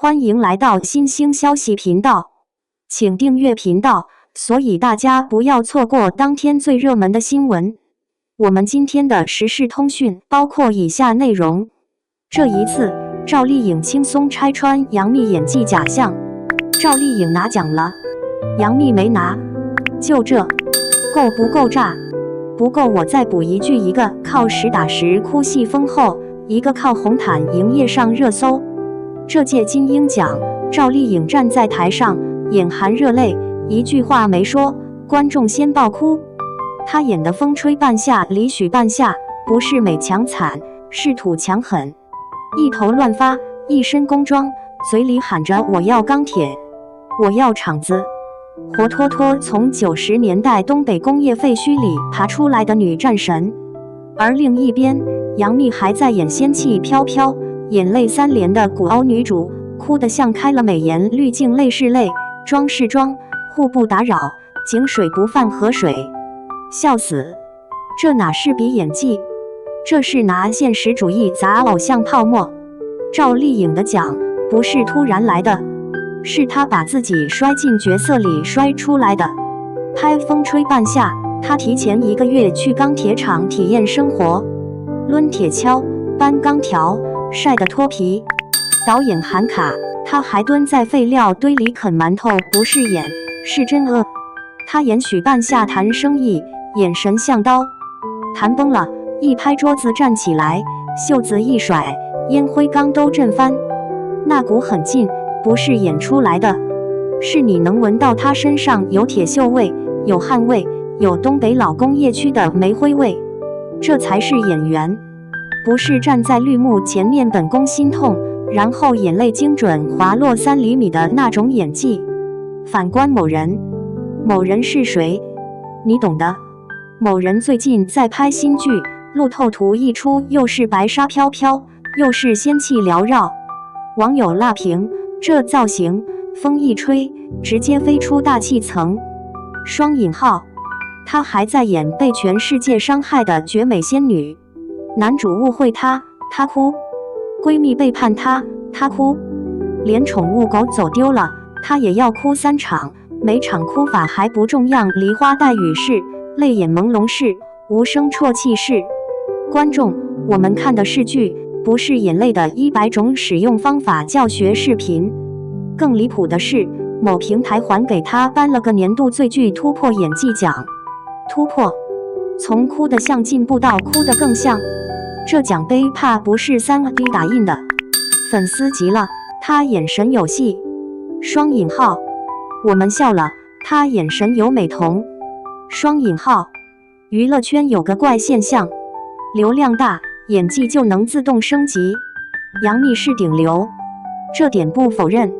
欢迎来到新兴消息频道，请订阅频道，所以大家不要错过当天最热门的新闻。我们今天的时事通讯包括以下内容：这一次，赵丽颖轻松拆穿杨幂演技假象，赵丽颖拿奖了，杨幂没拿，就这，够不够炸？不够我再补一句，一个靠实打实哭戏丰厚，一个靠红毯营业上热搜。这届金鹰奖，赵丽颖站在台上，眼含热泪，一句话没说，观众先爆哭。她演的风吹半夏里许半夏，不是美强惨，是土强狠，一头乱发，一身工装，嘴里喊着我要钢铁，我要厂子，活脱脱从90年代东北工业废墟里爬出来的女战神。而另一边，杨幂还在演仙气飘飘，眼泪3连的古欧女主，哭得像开了美颜滤镜，泪是泪，妆是妆，互不打扰，井水不犯河水，笑死！这哪是比演技，这是拿现实主义砸偶像泡沫。赵丽颖的奖不是突然来的，是她把自己摔进角色里摔出来的。拍风吹半夏，她提前1个月去钢铁厂体验生活，抡铁锹，搬钢条，晒得脱皮。导演喊卡，她还蹲在废料堆里啃馒头，不是演，是真饿。她演许半夏谈生意，眼神像刀，谈崩了，一拍桌子站起来，袖子一甩，烟灰缸都震翻。那股狠劲不是演出来的，是你能闻到她身上有铁锈味，有汗味，有东北老工业区的煤灰味，这才是演员，不是站在绿幕前面本宫心痛，然后眼泪精准滑落3厘米的那种演技。反观某人，某人是谁？你懂的。某人最近在拍新剧，路透图一出，又是白纱飘飘，又是仙气缭绕，网友辣评这造型，风一吹，直接飞出大气层。双引号，她还在演被全世界伤害的绝美仙女，男主误会她，她哭；闺蜜背叛她，她哭；连宠物狗走丢了，她也要哭3场，每场哭法还不重样，梨花带雨式，泪眼朦胧式，无声啜泣式。观众，我们看的是剧，不是眼泪的100种使用方法教学视频。更离谱的是，某平台还给她颁了个年度最具突破演技奖。突破，从哭得像进步到哭得更像，这奖杯怕不是3D 打印的。粉丝急了，她眼神有戏。双引号，我们笑了，她眼神有美瞳。双引号，娱乐圈有个怪现象，流量大，演技就能自动升级。杨幂是顶流，这点不否认，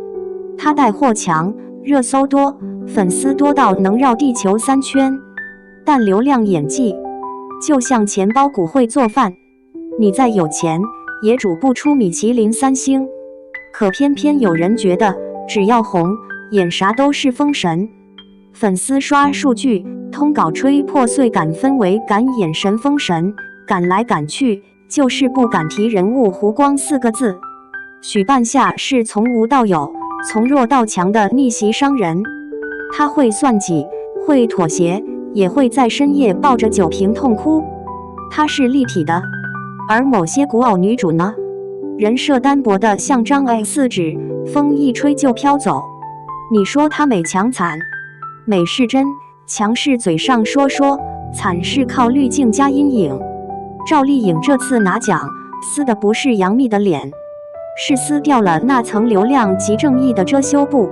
她带货强，热搜多，粉丝多到能绕地球3圈。但流量演技就像钱包骨会做饭，你再有钱也煮不出米其林3星。可偏偏有人觉得只要红，演啥都是封神。粉丝刷数据，通稿吹破碎感氛围感，眼神封神，赶来赶去，就是不敢提人物弧光4个字。许半夏是从无到有，从弱到强的逆袭商人，他会算计，会妥协，也会在深夜抱着酒瓶痛哭。她是立体的。而某些古偶女主呢，人设单薄的像张 X 纸，风一吹就飘走。你说她美强惨，美是真，强是嘴上说说，惨是靠滤镜加阴影。赵丽颖这次拿奖，撕的不是杨幂的脸，是撕掉了那层流量及正义的遮羞布。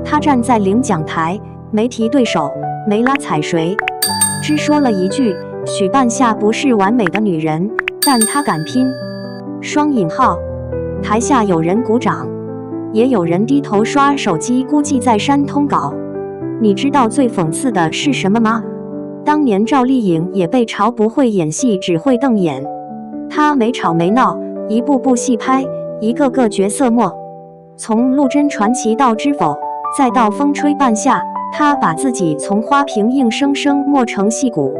她站在领奖台，没提对手，没拉踩谁，只说了一句许半夏不是完美的女人，但她敢拼。双引号，台下有人鼓掌，也有人低头刷手机，估计在删通稿。你知道最讽刺的是什么吗？当年赵丽颖也被嘲不会演戏，只会瞪眼。她没吵没闹，一步步戏拍，一个个角色默。从陆贞传奇到知否，再到风吹半夏，她把自己从花瓶硬生生磨成戏骨。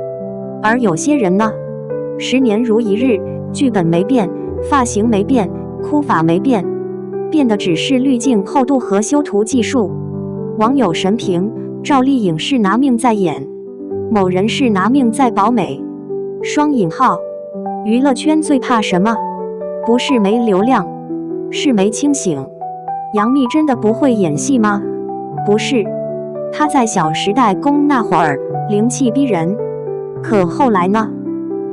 而有些人呢，10年如一日，剧本没变，发型没变，哭法没变，变的只是滤镜厚度和修图技术。网友神评：赵丽颖是拿命在演，某人是拿命在保美。双引号。娱乐圈最怕什么？不是没流量，是没清醒。杨幂真的不会演戏吗？不是，她在《小时代》攻那会儿灵气逼人，可后来呢？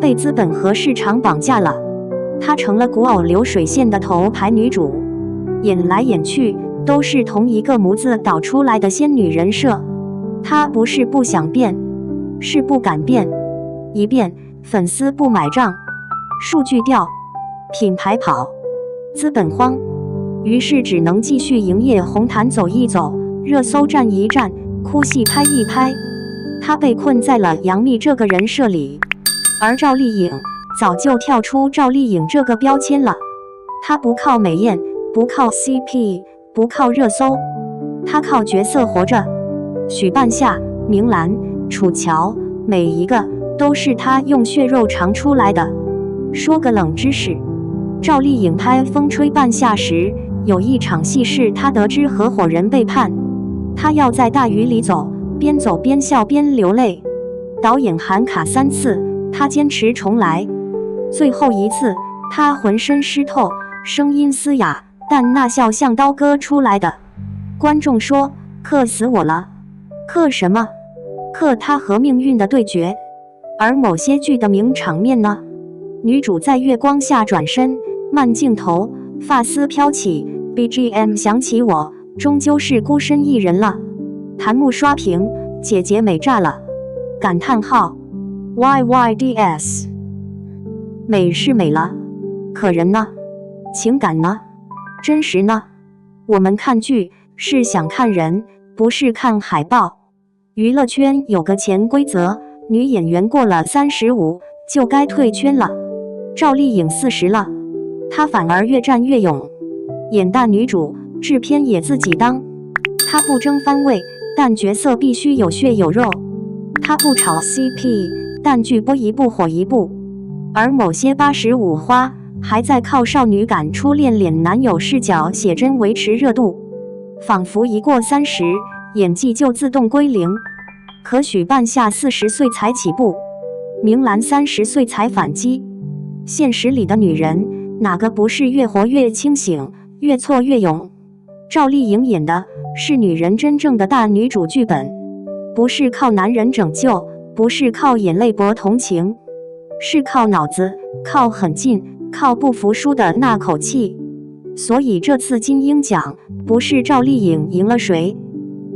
被资本和市场绑架了，她成了古偶流水线的头牌女主，演来演去都是同一个模子导出来的仙女人设。她不是不想变，是不敢变，一变粉丝不买账，数据掉，品牌跑，资本慌，于是只能继续营业，红毯走一走，热搜站一站，哭戏拍一拍。她被困在了杨幂这个人设里，而赵丽颖早就跳出赵丽颖这个标签了。她不靠美艳，不靠 CP， 不靠热搜，她靠角色活着。许半夏、明兰、楚乔，每一个都是她用血肉尝出来的。说个冷知识，赵丽颖拍《风吹半夏》时，有一场戏是她得知合伙人背叛，她要在大雨里走，边走边笑边流泪。导演喊卡3次，她坚持重来。最后一次，她浑身湿透，声音嘶哑，但那笑像刀割出来的。观众说：克死我了！克什么？克她和命运的对决。而某些剧的名场面呢？女主在月光下转身，慢镜头，发丝飘起 ，BGM 响起，我终究是孤身一人了。弹幕刷屏，姐姐美炸了！感叹号 ，YYDS。美是美了，可人呢？情感呢？真实呢？我们看剧是想看人，不是看海报。娱乐圈有个潜规则，女演员过了35就该退圈了。赵丽颖40了，她反而越战越勇，演大女主，制片也自己当。她不争番位，但角色必须有血有肉。她不炒 CP， 但剧播一部火一部。而某些85花还在靠少女感、初恋脸男友视角写真维持热度，仿佛一过30，演技就自动归零。可许半夏40岁才起步，明兰30岁才反击。现实里的女人，哪个不是越活越清醒，越挫越勇？赵丽颖演的是女人真正的大女主剧本，不是靠男人拯救，不是靠眼泪博同情，是靠脑子，靠狠劲，靠不服输的那口气。所以这次金鹰奖不是赵丽颖赢了谁，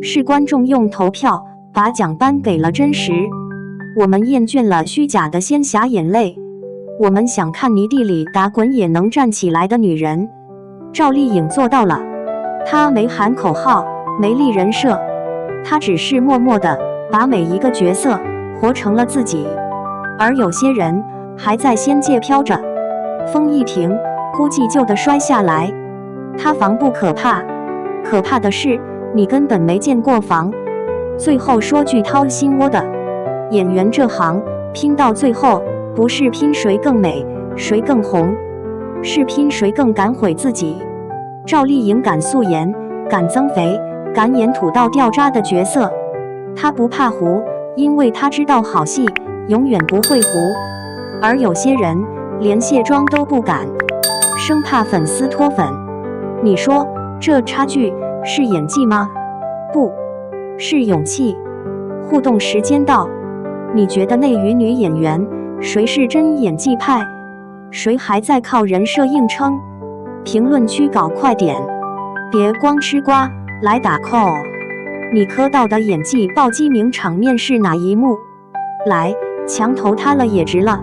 是观众用投票把奖颁给了真实。我们厌倦了虚假的仙侠眼泪，我们想看泥地里打滚也能站起来的女人。赵丽颖做到了，她没喊口号，没立人设，她只是默默地把每一个角色活成了自己。而有些人还在仙界飘着，风一停，估计就得摔下来。塌房不可怕，可怕的是你根本没见过房。最后说句掏心窝的，演员这行拼到最后，不是拼谁更美，谁更红，是拼谁更敢毁自己。赵丽颖敢素颜，敢增肥，敢演土到掉渣的角色。她不怕糊，因为她知道好戏永远不会糊。而有些人连卸妆都不敢，生怕粉丝脱粉。你说这差距是演技吗？不，是勇气。互动时间到，你觉得内娱女演员谁是真演技派？谁还在靠人设硬撑？评论区搞快点，别光吃瓜，来打 call。你磕到的演技暴击名场面是哪一幕？来，墙头塌了也值了。